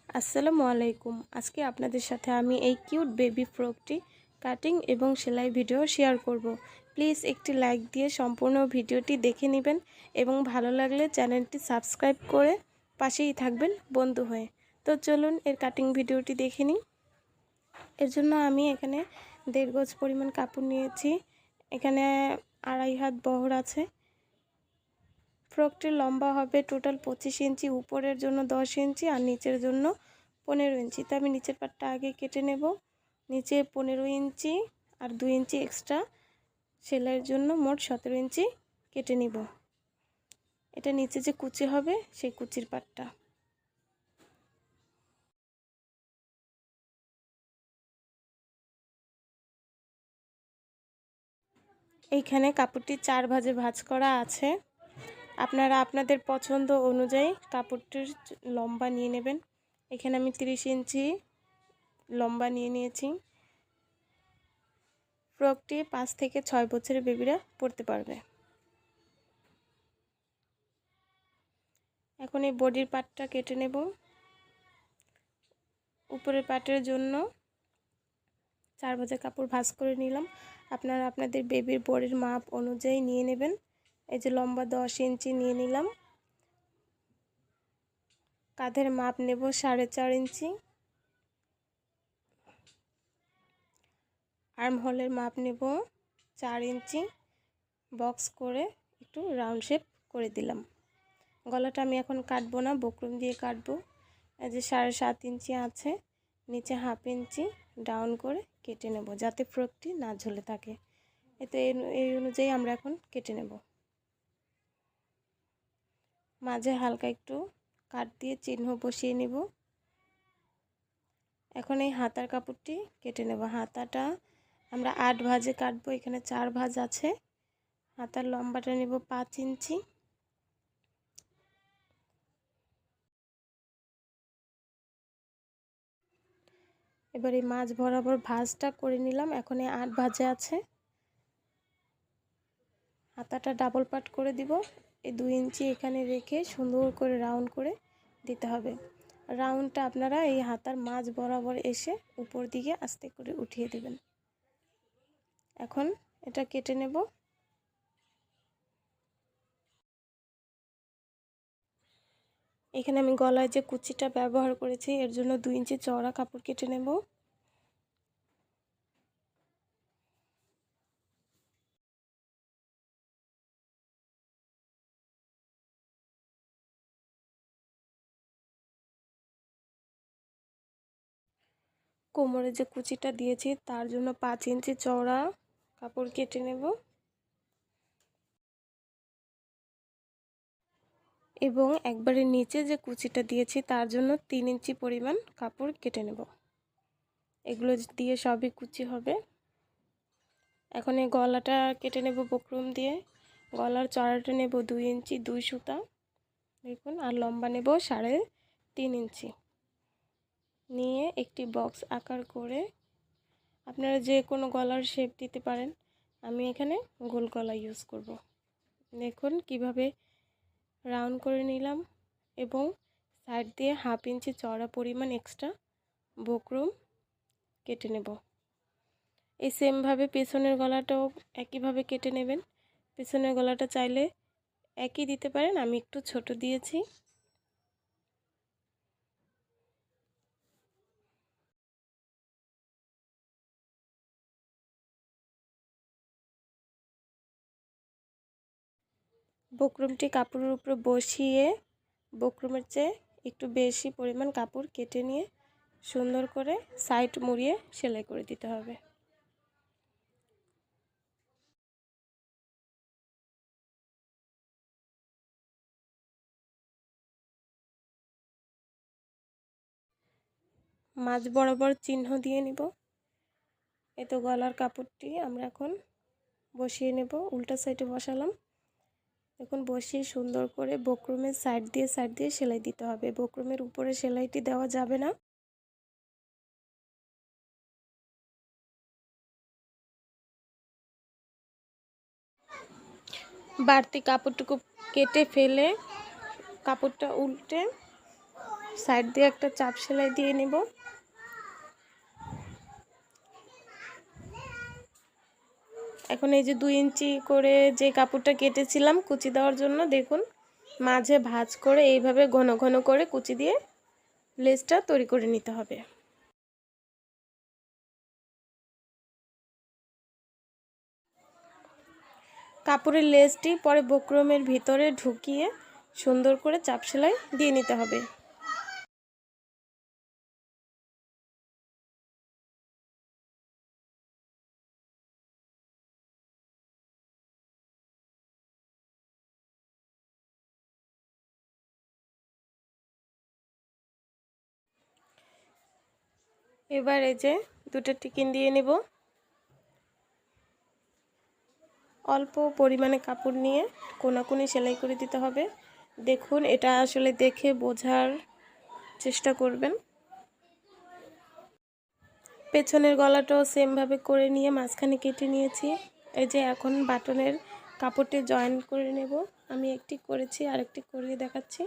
আসসালামু আলাইকুম। আজকে আপনাদের সাথে আমি এই কিউট বেবি ফ্রকটি কাটিং এবং সেলাই ভিডিও শেয়ার করব। প্লিজ একটি লাইক দিয়ে সম্পূর্ণ ভিডিওটি দেখে নেবেন এবং ভালো লাগলে চ্যানেলটি সাবস্ক্রাইব করে পাশেই থাকবেন বন্ধু হয়ে। তো চলুন এর কাটিং ভিডিওটি দেখে নিই। এর জন্য আমি এখানে 1.5 গজ পরিমাণ কাপড় নিয়েছি। এখানে 2.5 হাত বহর আছে। ফ্রকটির লম্বা হবে টোটাল 25 ইঞ্চি, উপরের জন্য 10 ইঞ্চি আর নিচের জন্য 15 ইঞ্চি। তো আমি নিচের পাটটা আগে কেটে নেব। নিচে 15 ইঞ্চি আর 2 ইঞ্চি এক্সট্রা সেলাইয়ের জন্য মোট 17 ইঞ্চি কেটে নিব। এটা নিচে যে কুচি হবে সেই কুচির পাটটা। এইখানে কাপড়টি 4 ভাঁজে ভাঁজ করা আছে। আপনারা আপনাদের পছন্দ অনুযায়ী কাপড়টির লম্বা নিয়ে নেবেন। এখানে আমি 30 ইঞ্চি লম্বা নিয়ে নিয়েছি। ফ্রকটি 5 থেকে 6 বছরের বেবিরা পরতে পারবে। এখন এই বডির পার্টটা কেটে নেব। উপরের পার্টের জন্য 4 ভাঁজে কাপড় ভাঁজ করে নিলাম। আপনারা আপনাদের বেবির বডির মাপ অনুযায়ী নিয়ে নেবেন। এই যে লম্বা 10 ইঞ্চি নিয়ে নিলাম। কাঁধের মাপ নেব 4.5 ইঞ্চি। আর্ম হোলের মাপ নেব 4 ইঞ্চি। বক্স করে একটু রাউন্ড শেপ করে দিলাম। গলাটা আমি এখন কাটবো না, বক্রম দিয়ে কাটবো। এই যে 7.5 ইঞ্চি আছে, নিচে 1/2 ইঞ্চি ডাউন করে কেটে নেব যাতে ফ্রকটি না ঝুলে থাকে। এতে এই অনুযায়ী আমরা এখন কেটে নেব। মাঝে হালকা একটু কাট দিয়ে চিহ্ন বসিয়ে নেব। এখন এই হাতার কাপড়টি কেটে নেব। হাতাটা আমরা 8 ভাঁজে কাটবো, এখানে 4 ভাঁজ আছে। হাতার লম্বাটা নেব 5 ইঞ্চি। এবার এই মাঝ বরাবর ভাঁজটা করে নিলাম। এখন এই 8 ভাঁজে আছে। হাতাটা ডাবল পাট করে দিব। এই 2 ইঞ্চি এখানে রেখে সুন্দর করে রাউন্ড করে দিতে হবে। রাউন্ডটা আপনারা এই হাতার মাঝ বরাবর এসে উপর দিকে আস্তে করে উঠিয়ে দেবেন। এখন এটা কেটে নেব। এখানে আমি গলায় যে কুচিটা ব্যবহার করেছি এর জন্য 2 ইঞ্চি চওড়া কাপড় কেটে নেব। কোমরে যে কুচিটা দিয়েছি তার জন্য 5 ইঞ্চি চওড়া কাপড় কেটে নেব এবং একবারে নিচে যে কুচিটা দিয়েছি তার জন্য 3 ইঞ্চি পরিমাণ কাপড় কেটে নেব। এগুলো দিয়ে সবই কুচি হবে। এখন এই গলাটা কেটে নেব বক্রম দিয়ে। গলার চড়াটা নেব 2 ইঞ্চি 2 সুতা দেখুন, আর লম্বা নেব 3.5 ইঞ্চি। নিয়ে একটি বক্স আকার করে আপনারা যে কোনো গলার শেপ দিতে পারেন। আমি এখানে গোল গলা ইউজ করব। দেখুন কিভাবে রাউন্ড করে নিলাম এবং সাইড দিয়ে 1/2 ইঞ্চি চওড়া পরিমাণ এক্সট্রা বক্রম কেটে নেব। এই সেমভাবে পেছনের গলাটাও একইভাবে কেটে নেবেন। পেছনের গলাটা চাইলে একই দিতে পারেন, আমি একটু ছোট দিয়েছি। বক্রমটি কাপড়ের উপরে বসিয়ে বক্রমের চেয়ে একটু বেশি পরিমাণ কাপড় কেটে নিয়ে সুন্দর করে সাইড মুড়িয়ে সেলাই করে দিতে হবে। মাঝ বরাবর চিহ্ন দিয়ে নিব। এই তো গলার কাপড়টি আমরা এখন বসিয়ে নেব। উল্টা সাইডে বসালাম। এখন বসিয়ে সুন্দর করে বক্রমের সাইড দিয়ে সেলাই দিতে হবে। বক্রমের উপরে সেলাইটি দেওয়া যাবে না। বাড়তি কাপড়টুকু কেটে ফেলে কাপড়টা উল্টে সাইড দিয়ে একটা চাপ সেলাই দিয়ে নেব। এখন এই যে 2 ইঞ্চি করে যে কাপড়টা কেটেছিলাম কুচি দেওয়ার জন্য, দেখুন মাঝে ভাঁজ করে এইভাবে ঘন ঘন করে কুচি দিয়ে লেসটা তৈরি করে নিতে হবে। কাপড়ের লেসটি পরে বক্রমের ভিতরে ঢুকিয়ে সুন্দর করে চাপ সেলাই দিয়ে নিতে হবে। এবার এই যে দুটো টিকিন দিয়ে নেব। অল্প পরিমাণে কাপড় নিয়ে কোনাকুনি সেলাই করে দিতে হবে। দেখুন এটা আসলে দেখে বোঝার চেষ্টা করবেন। পেছনের গলাটাও সেমভাবে করে নিয়ে মাঝখানে কেটে নিয়েছি। এই যে এখন বাটনের কাপড়টি জয়েন করে নেব। আমি একটি করেছি, আরেকটি করে দেখাচ্ছি।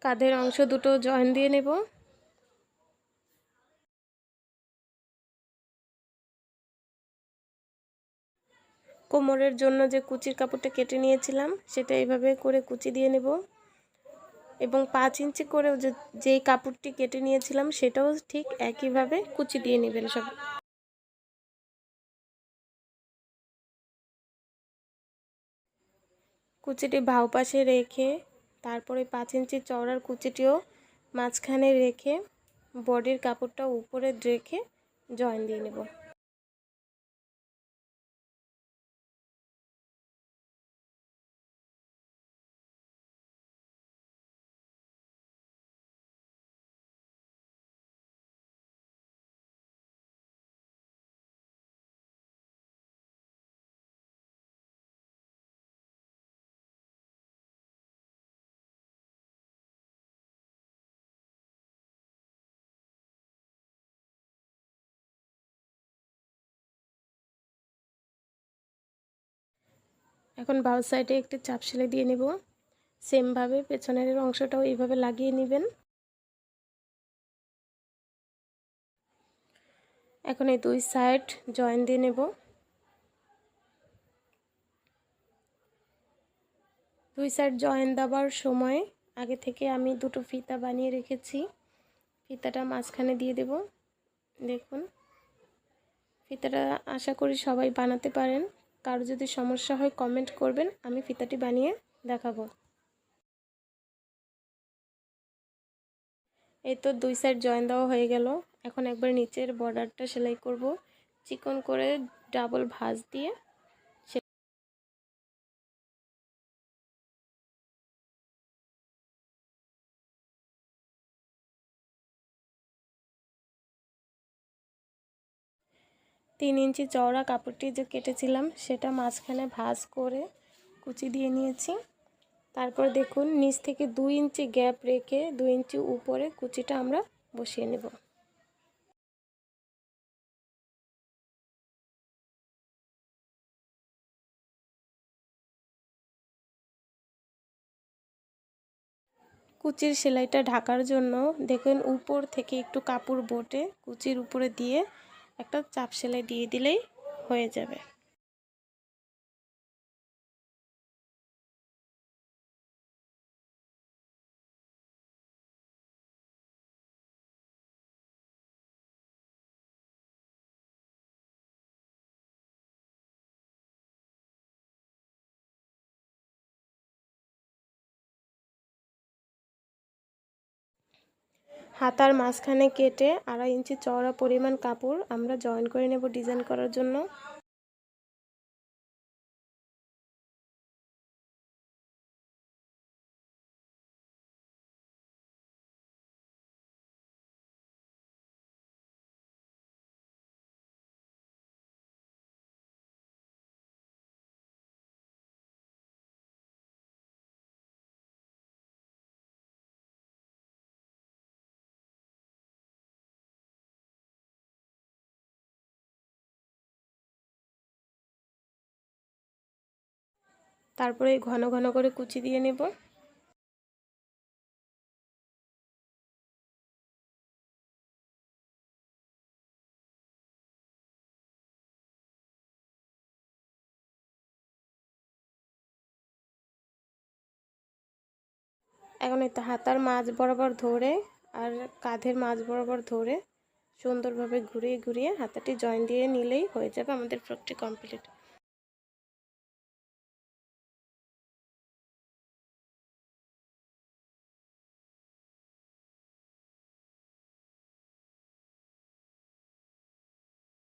কাঁধের অংশ দুটো জয়েন দিয়ে নেব। কোমরের জন্য যে কুচির কাপড়টা কেটে নিয়েছিলাম সেটা এইভাবে করে কুচি দিয়ে নেব এবং 5 ইঞ্চি করে যেই কাপড়টি কেটে নিয়েছিলাম সেটাও ঠিক একইভাবে কুচি দিয়ে নেবেন সব। কুচিটি বাহু পাশে রেখে তারপরে 5 ইঞ্চি চওড়ার কুচিটিও মাঝখানে রেখে বডির কাপড়টা উপরে রেখে জয়েন দিয়ে নেব। এখন বাউ সাইডে একটি চাপ সেলাই দিয়ে নেব। সেমভাবে পেছনের অংশটাও এইভাবে লাগিয়ে নেবেন। এখন এই 2 সাইড জয়েন দিয়ে নেব। 2 সাইড জয়েন দেওয়ার সময় আগে থেকে আমি দুটো ফিতা বানিয়ে রেখেছি। ফিতাটা মাঝখানে দিয়ে দেব। দেখুন ফিতাটা আশা করি সবাই বানাতে পারেন। কারো যদি সমস্যা হয় কমেন্ট করবেন, আমি ফিতাটি বানিয়ে দেখাবো। এই তো 2 সাইড জয়েন দেওয়া হয়ে গেল। এখন একবার নিচের বর্ডারটা সেলাই করব। চিকন করে ডাবল ভাঁজ দিয়ে 3 ইঞ্চি চওড়া কাপড়টি যে কেটেছিলাম সেটা মাঝখানে ভাঁজ করে কুচি দিয়ে নিয়েছি। তারপর দেখুন নিচ থেকে 2 ইঞ্চি গ্যাপ রেখে 2 ইঞ্চি উপরে কুচিটা আমরা বসিয়ে নেব। কুচির সেলাইটা ঢাকার জন্য দেখুন উপর থেকে একটু কাপড় বটে কুচির উপরে দিয়ে একটা চাপ সেলাই দিয়ে দিলেই হয়ে যাবে। হাতার মাঝখানে কেটে 2.5 ইঞ্চি চওড়া পরিমাণ কাপড় আমরা জয়েন করে নেব ডিজাইন করার জন্য। তারপরে ঘন ঘন করে কুচি দিয়ে নেব। এখন এই তো হাতার মাঝ বরাবর ধরে আর কাঁধের মাঝ বরাবর ধরে সুন্দরভাবে ঘুরিয়ে ঘুরিয়ে হাতাটি জয়েন দিয়ে নিলেই হয়ে যাবে আমাদের ফ্রকটি কমপ্লিট।